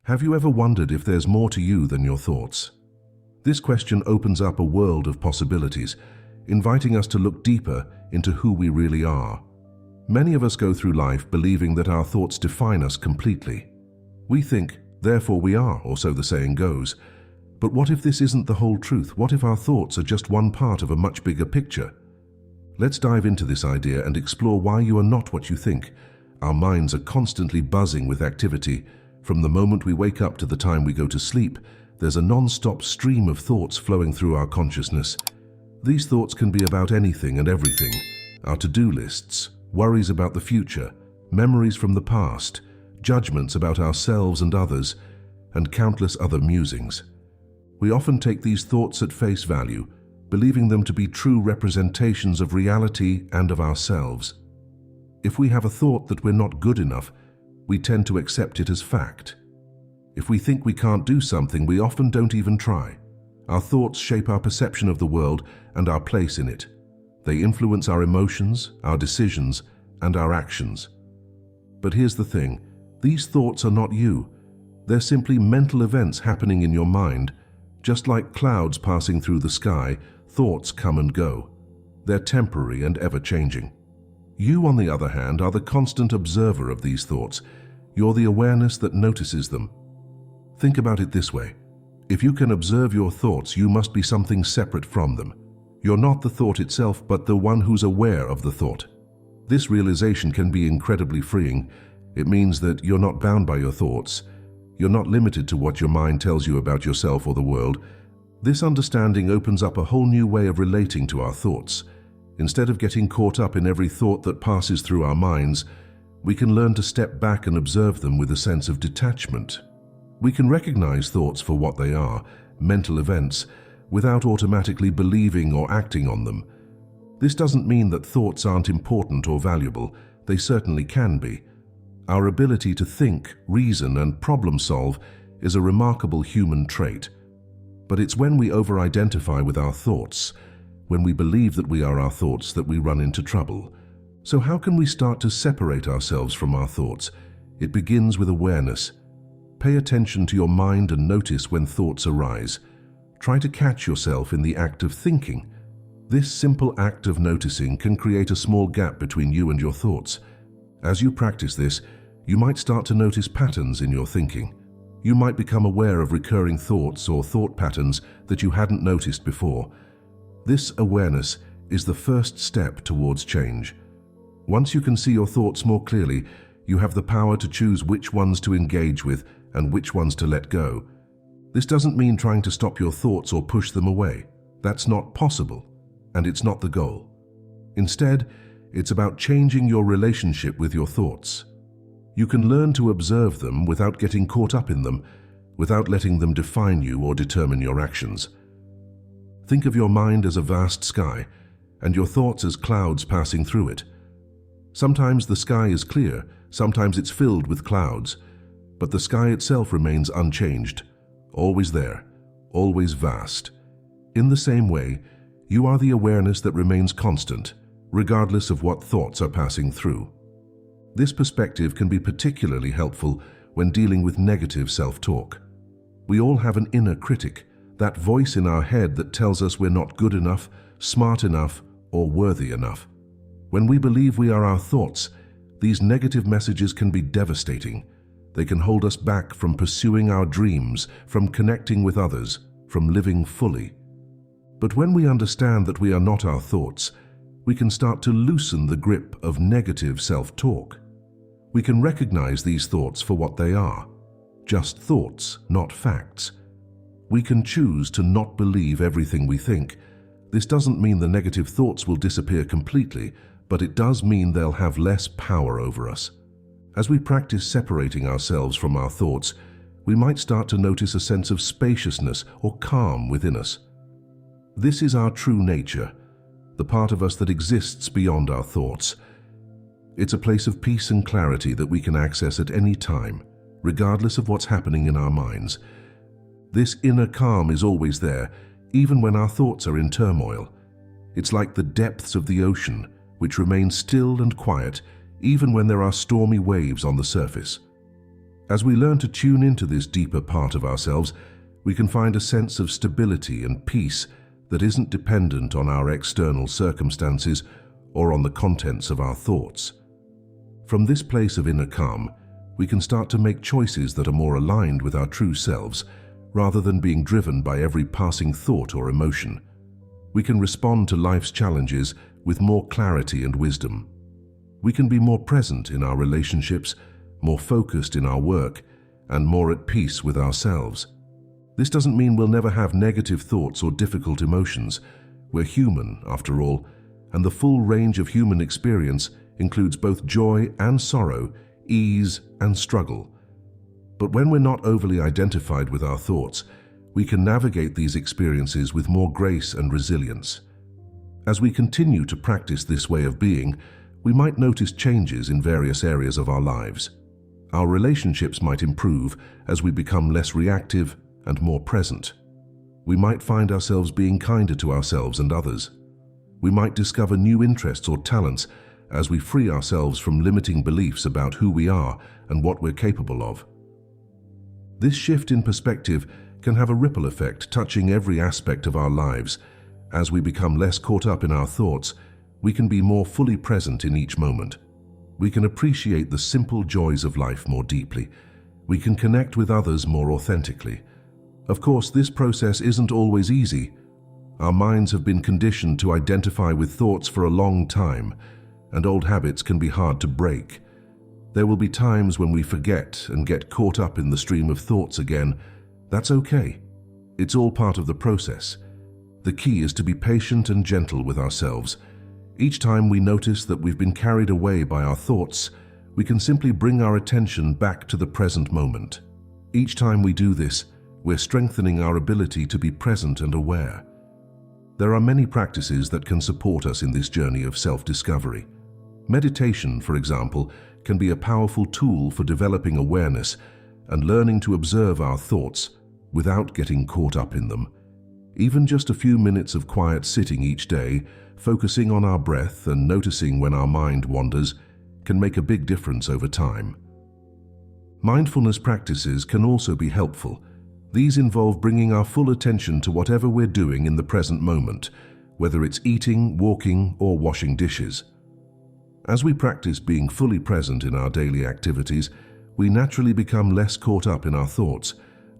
Have you ever wondered if there's more to you than your thoughts? This question opens up a world of possibilities, inviting us to look deeper into who we really are. Many of us go through life believing that our thoughts define us completely. We think, therefore we are, or so the saying goes. But what if this isn't the whole truth? What if our thoughts are just one part of a much bigger picture? Let's dive into this idea and explore why you are not what you think. Our minds are constantly buzzing with activity. From the moment we wake up to the time we go to sleep, there's a non-stop stream of thoughts flowing through our consciousness. These thoughts can be about anything and everything. Our to-do lists, worries about the future, memories from the past, judgments about ourselves and others, and countless other musings. We often take these thoughts at face value, believing them to be true representations of reality and of ourselves. If we have a thought that we're not good enough, we tend to accept it as fact. If we think we can't do something, we often don't even try. Our thoughts shape our perception of the world and our place in it. They influence our emotions, our decisions, and our actions. But here's the thing, these thoughts are not you. They're simply mental events happening in your mind. Just like clouds passing through the sky, thoughts come and go. They're temporary and ever-changing. You, on the other hand, are the constant observer of these thoughts. You're the awareness that notices them. Think about it this way. If you can observe your thoughts, you must be something separate from them. You're not the thought itself, but the one who's aware of the thought. This realization can be incredibly freeing. It means that you're not bound by your thoughts. You're not limited to what your mind tells you about yourself or the world. This understanding opens up a whole new way of relating to our thoughts. Instead of getting caught up in every thought that passes through our minds, we can learn to step back and observe them with a sense of detachment. We can recognize thoughts for what they are, mental events, without automatically believing or acting on them. This doesn't mean that thoughts aren't important or valuable. They certainly can be. Our ability to think, reason, and problem solve is a remarkable human trait. But it's when we over-identify with our thoughts, when we believe that we are our thoughts, that we run into trouble. So how can we start to separate ourselves from our thoughts? It begins with awareness. Pay attention to your mind and notice when thoughts arise. Try to catch yourself in the act of thinking. This simple act of noticing can create a small gap between you and your thoughts. As you practice this, you might start to notice patterns in your thinking. You might become aware of recurring thoughts or thought patterns that you hadn't noticed before. This awareness is the first step towards change. Once you can see your thoughts more clearly, you have the power to choose which ones to engage with and which ones to let go. This doesn't mean trying to stop your thoughts or push them away. That's not possible, and it's not the goal. Instead, it's about changing your relationship with your thoughts. You can learn to observe them without getting caught up in them, without letting them define you or determine your actions. Think of your mind as a vast sky, and your thoughts as clouds passing through it. Sometimes the sky is clear, sometimes it's filled with clouds, but the sky itself remains unchanged, always there, always vast. In the same way, you are the awareness that remains constant, regardless of what thoughts are passing through. This perspective can be particularly helpful when dealing with negative self-talk. We all have an inner critic, that voice in our head that tells us we're not good enough, smart enough, or worthy enough. When we believe we are our thoughts, these negative messages can be devastating. They can hold us back from pursuing our dreams, from connecting with others, from living fully. But when we understand that we are not our thoughts, we can start to loosen the grip of negative self-talk. We can recognize these thoughts for what they are, just thoughts, not facts. We can choose to not believe everything we think. This doesn't mean the negative thoughts will disappear completely, but it does mean they'll have less power over us. As we practice separating ourselves from our thoughts, we might start to notice a sense of spaciousness or calm within us. This is our true nature, the part of us that exists beyond our thoughts. It's a place of peace and clarity that we can access at any time, regardless of what's happening in our minds. This inner calm is always there, even when our thoughts are in turmoil. It's like the depths of the ocean, which remain still and quiet, even when there are stormy waves on the surface. As we learn to tune into this deeper part of ourselves, we can find a sense of stability and peace that isn't dependent on our external circumstances or on the contents of our thoughts. From this place of inner calm, we can start to make choices that are more aligned with our true selves, rather than being driven by every passing thought or emotion. We can respond to life's challenges with more clarity and wisdom. We can be more present in our relationships, more focused in our work, and more at peace with ourselves. This doesn't mean we'll never have negative thoughts or difficult emotions. We're human, after all, and the full range of human experience includes both joy and sorrow, ease and struggle. But when we're not overly identified with our thoughts, we can navigate these experiences with more grace and resilience. As we continue to practice this way of being, we might notice changes in various areas of our lives. Our relationships might improve as we become less reactive and more present. We might find ourselves being kinder to ourselves and others. We might discover new interests or talents as we free ourselves from limiting beliefs about who we are and what we're capable of. This shift in perspective can have a ripple effect touching every aspect of our lives. As we become less caught up in our thoughts, we can be more fully present in each moment. We can appreciate the simple joys of life more deeply. We can connect with others more authentically. Of course, this process isn't always easy. Our minds have been conditioned to identify with thoughts for a long time, and old habits can be hard to break. There will be times when we forget and get caught up in the stream of thoughts again. That's okay. It's all part of the process. The key is to be patient and gentle with ourselves. Each time we notice that we've been carried away by our thoughts, we can simply bring our attention back to the present moment. Each time we do this, we're strengthening our ability to be present and aware. There are many practices that can support us in this journey of self-discovery. Meditation, for example, can be a powerful tool for developing awareness and learning to observe our thoughts without getting caught up in them. Even just a few minutes of quiet sitting each day, focusing on our breath and noticing when our mind wanders, can make a big difference over time. Mindfulness practices can also be helpful. These involve bringing our full attention to whatever we're doing in the present moment, whether it's eating, walking, or washing dishes. As we practice being fully present in our daily activities, we naturally become less caught up in our thoughts.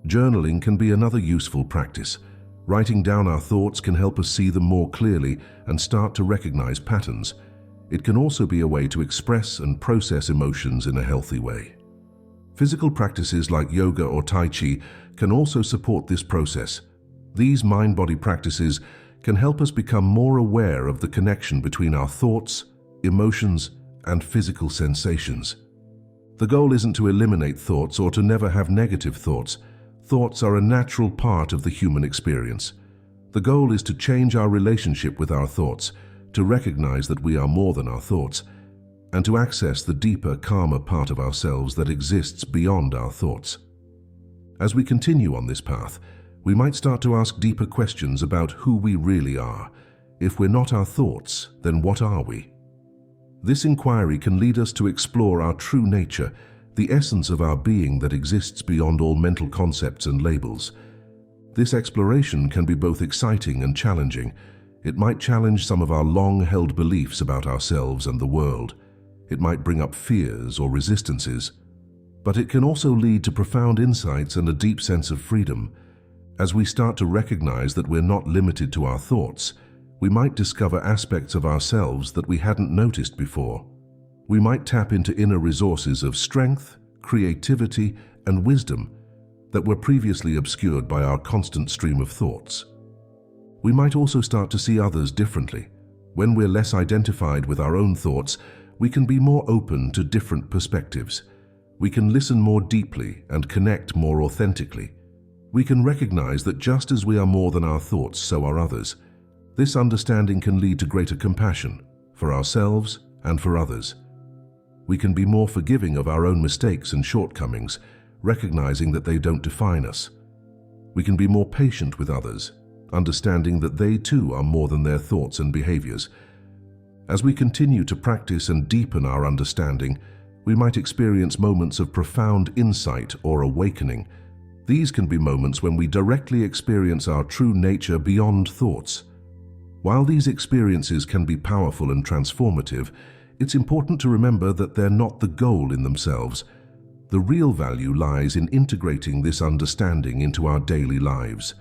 Journaling can be another useful practice. Writing down our thoughts can help us see them more clearly and start to recognize patterns. It can also be a way to express and process emotions in a healthy way. Physical practices like yoga or tai chi can also support this process. These mind-body practices can help us become more aware of the connection between our thoughts, emotions, and physical sensations. The goal isn't to eliminate thoughts or to never have negative thoughts. Thoughts are a natural part of the human experience. The goal is to change our relationship with our thoughts, to recognize that we are more than our thoughts, and to access the deeper, calmer part of ourselves that exists beyond our thoughts. As we continue on this path, we might start to ask deeper questions about who we really are. If we're not our thoughts, then what are we? This inquiry can lead us to explore our true nature, the essence of our being that exists beyond all mental concepts and labels. This exploration can be both exciting and challenging. It might challenge some of our long-held beliefs about ourselves and the world. It might bring up fears or resistances. But it can also lead to profound insights and a deep sense of freedom. As we start to recognize that we're not limited to our thoughts, we might discover aspects of ourselves that we hadn't noticed before. We might tap into inner resources of strength, creativity, and wisdom that were previously obscured by our constant stream of thoughts. We might also start to see others differently. When we're less identified with our own thoughts, we can be more open to different perspectives. We can listen more deeply and connect more authentically. We can recognize that just as we are more than our thoughts, so are others. This understanding can lead to greater compassion for ourselves and for others. We can be more forgiving of our own mistakes and shortcomings, recognizing that they don't define us. We can be more patient with others, understanding that they too are more than their thoughts and behaviors. As we continue to practice and deepen our understanding, We might experience moments of profound insight or awakening. These can be moments when we directly experience our true nature beyond thoughts. While these experiences can be powerful and transformative, it's important to remember that they're not the goal in themselves. The real value lies in integrating this understanding into our daily lives.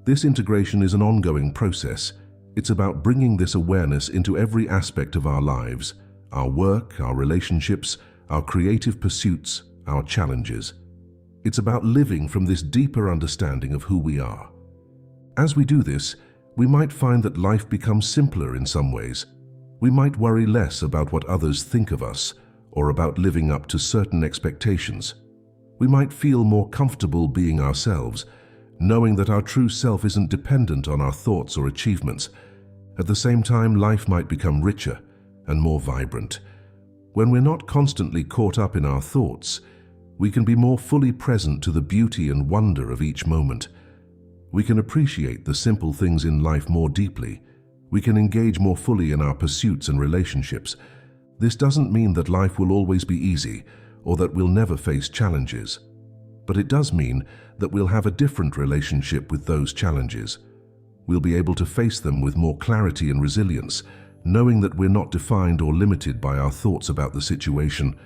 This integration is an ongoing process. It's about bringing this awareness into every aspect of our lives, our work, our relationships, our creative pursuits, our challenges. It's about living from this deeper understanding of who we are. As we do this, we might find that life becomes simpler in some ways. We might worry less about what others think of us or about living up to certain expectations. We might feel more comfortable being ourselves, knowing that our true self isn't dependent on our thoughts or achievements. At the same time, life might become richer and more vibrant. When we're not constantly caught up in our thoughts, we can be more fully present to the beauty and wonder of each moment. We can appreciate the simple things in life more deeply. We can engage more fully in our pursuits and relationships. This doesn't mean that life will always be easy or that we'll never face challenges. But it does mean that we'll have a different relationship with those challenges. We'll be able to face them with more clarity and resilience, knowing that we're not defined or limited by our thoughts about the situation.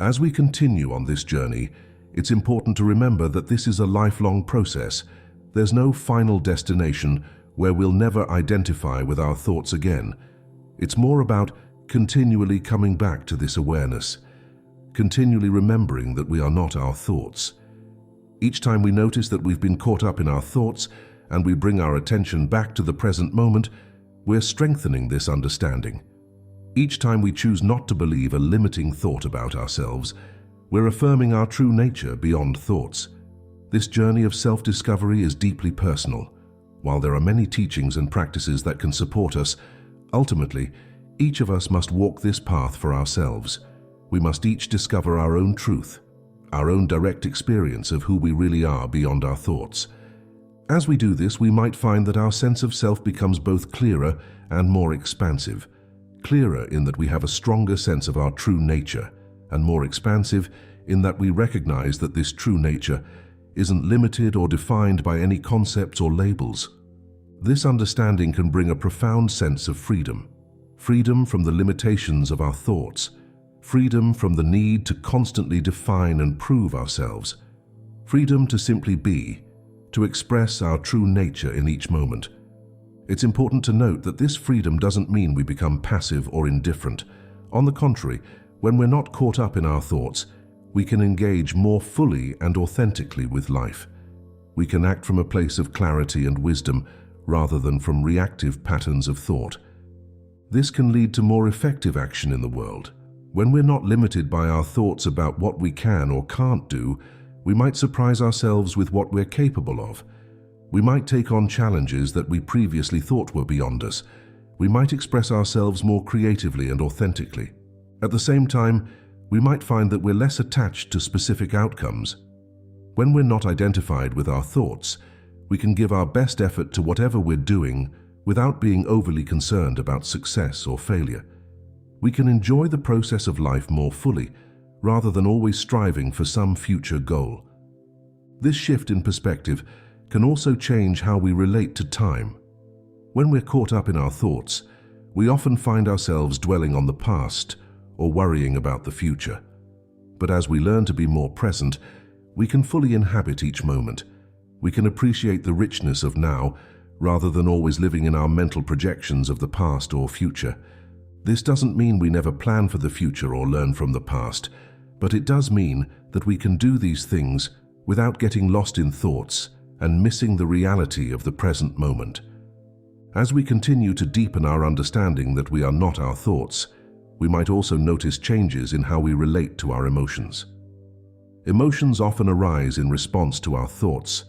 As we continue on this journey, it's important to remember that this is a lifelong process. There's no final destination where we'll never identify with our thoughts again. It's more about continually coming back to this awareness, continually remembering that we are not our thoughts. Each time we notice that we've been caught up in our thoughts and we bring our attention back to the present moment, we're strengthening this understanding. Each time we choose not to believe a limiting thought about ourselves, we're affirming our true nature beyond thoughts. This journey of self-discovery is deeply personal. While there are many teachings and practices that can support us, ultimately, each of us must walk this path for ourselves. We must each discover our own truth, our own direct experience of who we really are beyond our thoughts. As we do this, we might find that our sense of self becomes both clearer and more expansive. Clearer in that we have a stronger sense of our true nature, and more expansive in that we recognize that this true nature isn't limited or defined by any concepts or labels. This understanding can bring a profound sense of freedom. Freedom from the limitations of our thoughts. Freedom from the need to constantly define and prove ourselves. Freedom to simply be, to express our true nature in each moment. It's important to note that this freedom doesn't mean we become passive or indifferent. On the contrary, when we're not caught up in our thoughts, we can engage more fully and authentically with life. We can act from a place of clarity and wisdom rather than from reactive patterns of thought. This can lead to more effective action in the world. When we're not limited by our thoughts about what we can or can't do, we might surprise ourselves with what we're capable of. We might take on challenges that we previously thought were beyond us. We might express ourselves more creatively and authentically. At the same time, we might find that we're less attached to specific outcomes. When we're not identified with our thoughts, we can give our best effort to whatever we're doing without being overly concerned about success or failure. We can enjoy the process of life more fully, rather than always striving for some future goal. This shift in perspective can also change how we relate to time. When we're caught up in our thoughts, we often find ourselves dwelling on the past or worrying about the future. But as we learn to be more present, we can fully inhabit each moment. We can appreciate the richness of now, rather than always living in our mental projections of the past or future. This doesn't mean we never plan for the future or learn from the past, but it does mean that we can do these things without getting lost in thoughts and missing the reality of the present moment. As we continue to deepen our understanding that we are not our thoughts, we might also notice changes in how we relate to our emotions. Emotions often arise in response to our thoughts,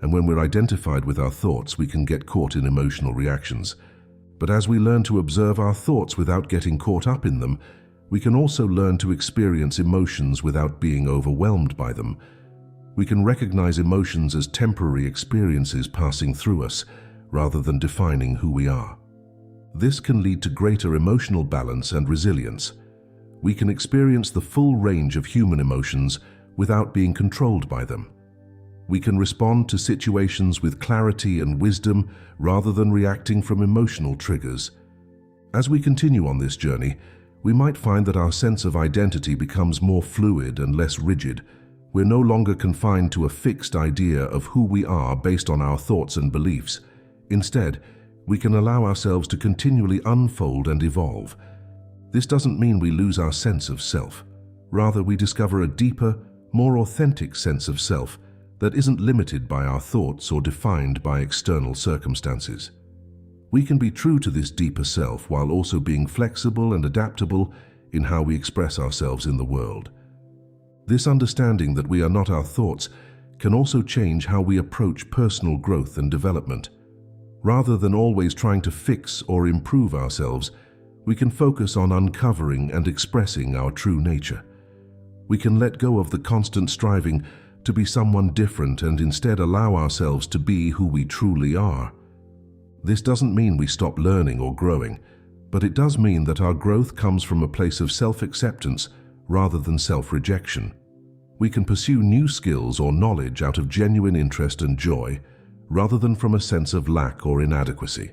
and when we're identified with our thoughts, we can get caught in emotional reactions. But as we learn to observe our thoughts without getting caught up in them, we can also learn to experience emotions without being overwhelmed by them. We can recognize emotions as temporary experiences passing through us, rather than defining who we are. This can lead to greater emotional balance and resilience. we can experience the full range of human emotions without being controlled by them. We can respond to situations with clarity and wisdom rather than reacting from emotional triggers. As we continue on this journey, we might find that our sense of identity becomes more fluid and less rigid. We're no longer confined to a fixed idea of who we are based on our thoughts and beliefs. Instead, we can allow ourselves to continually unfold and evolve. This doesn't mean we lose our sense of self. Rather, we discover a deeper, more authentic sense of self that isn't limited by our thoughts or defined by external circumstances. We can be true to this deeper self while also being flexible and adaptable in how we express ourselves in the world. This understanding that we are not our thoughts can also change how we approach personal growth and development. Rather than always trying to fix or improve ourselves, we can focus on uncovering and expressing our true nature. We can let go of the constant striving to be someone different and instead allow ourselves to be who we truly are. This doesn't mean we stop learning or growing, but it does mean that our growth comes from a place of self-acceptance rather than self-rejection. We can pursue new skills or knowledge out of genuine interest and joy, rather than from a sense of lack or inadequacy.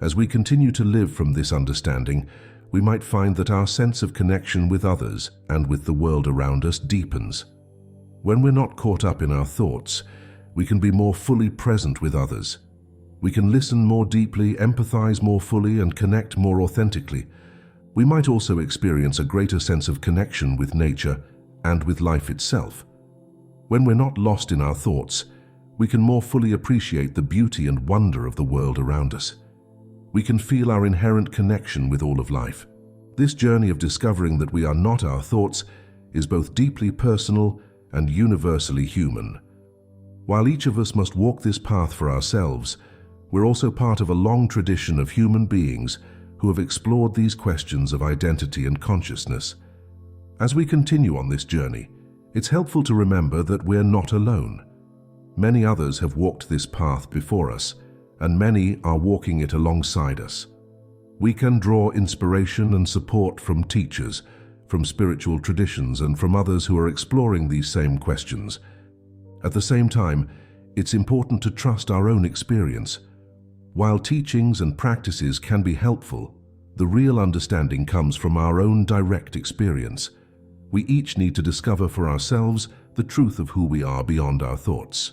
As we continue to live from this understanding, we might find that our sense of connection with others and with the world around us deepens. When we're not caught up in our thoughts, we can be more fully present with others. We can listen more deeply, empathize more fully, and connect more authentically. We might also experience a greater sense of connection with nature and with life itself. When we're not lost in our thoughts, we can more fully appreciate the beauty and wonder of the world around us. We can feel our inherent connection with all of life. This journey of discovering that we are not our thoughts is both deeply personal and universally human. While each of us must walk this path for ourselves, we're also part of a long tradition of human beings who have explored these questions of identity and consciousness. As we continue on this journey, it's helpful to remember that we're not alone. Many others have walked this path before us, and many are walking it alongside us. We can draw inspiration and support from teachers, from spiritual traditions, and from others who are exploring these same questions. At the same time, it's important to trust our own experience. While teachings and practices can be helpful, the real understanding comes from our own direct experience. We each need to discover for ourselves the truth of who we are beyond our thoughts.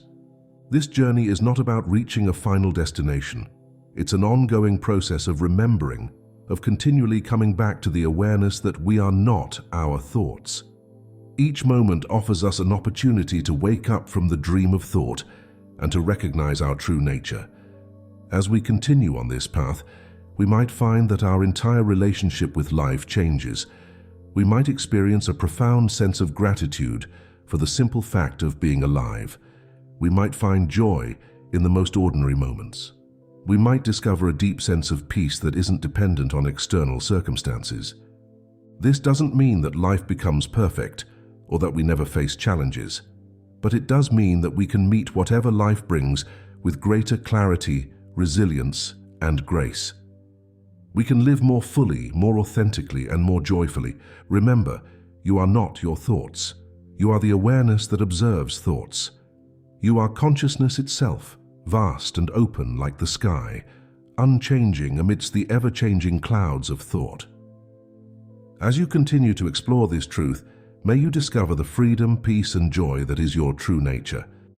This journey is not about reaching a final destination. It's an ongoing process of remembering, of continually coming back to the awareness that we are not our thoughts. Each moment offers us an opportunity to wake up from the dream of thought and to recognize our true nature. As we continue on this path, we might find that our entire relationship with life changes. We might experience a profound sense of gratitude for the simple fact of being alive. We might find joy in the most ordinary moments. We might discover a deep sense of peace that isn't dependent on external circumstances. This doesn't mean that life becomes perfect or that we never face challenges, but it does mean that we can meet whatever life brings with greater clarity, resilience, and grace. We can live more fully, more authentically, and more joyfully. Remember, you are not your thoughts. You are the awareness that observes thoughts. You are consciousness itself, vast and open like the sky, unchanging amidst the ever-changing clouds of thought. As you continue to explore this truth, may you discover the freedom, peace, and joy that is your true nature.